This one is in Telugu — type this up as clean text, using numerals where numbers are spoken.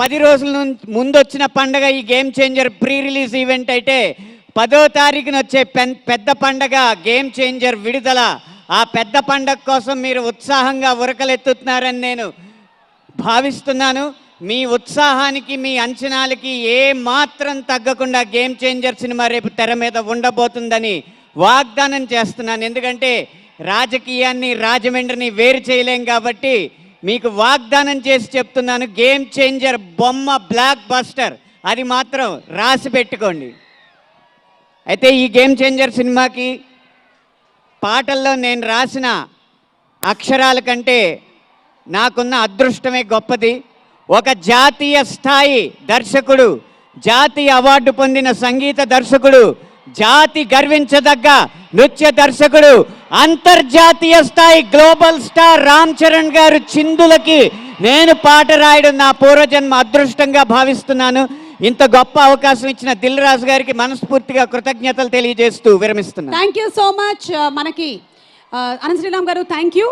10 రోజుల ముందు వచ్చిన పండగ ఈ game changer pre release event అయితే 10వ తారీఖున వచ్చే పెద్ద పండగ గేమ్ చేంజర్ విడుదల. ఆ పెద్ద పండగ కోసం మీరు ఉత్సాహంగా ఉరకలెత్తుతున్నారని నేను భావిస్తున్నాను. మీ ఉత్సాహానికి మీ అంచనాలకి ఏ మాత్రం తగ్గకుండా గేమ్ చేంజర్ సినిమా రేపు తెర మీద ఉండబోతుందని వాగ్దానం చేస్తున్నాను. ఎందుకంటే రాజకీయాన్ని రాజమండ్రిని వేరు చేయలేం కాబట్టి మీకు వాగ్దానం చేసి చెప్తున్నాను, గేమ్ చేంజర్ బొమ్మ బ్లాక్ బస్టర్, అది మాత్రం రాసి పెట్టుకోండి. అయితే ఈ గేమ్ చేంజర్ సినిమాకి పాటల్లో నేను రాసిన అక్షరాల కంటే నాకున్న అదృష్టమే గొప్పది. ఒక జాతీయ స్థాయి దర్శకుడు, జాతీయ అవార్డు పొందిన సంగీత దర్శకుడు, జాతి గర్వించదగ్గ నృత్య దర్శకుడు, అంతర్జాతీయ స్థాయి గ్లోబల్ స్టార్ రామ్ చరణ్ గారు చిందులకి నేను పాట రాయడం నా పూర్వజన్మ అదృష్టంగా భావిస్తున్నాను. ఇంత గొప్ప అవకాశం ఇచ్చిన దిల్ రాజు గారికి మనస్ఫూర్తిగా కృతజ్ఞతలు తెలియజేస్తూ విరమిస్తున్నాను. Thank you so much. మనకి అనంత శ్రీరామ్ గారు, థ్యాంక్ యూ.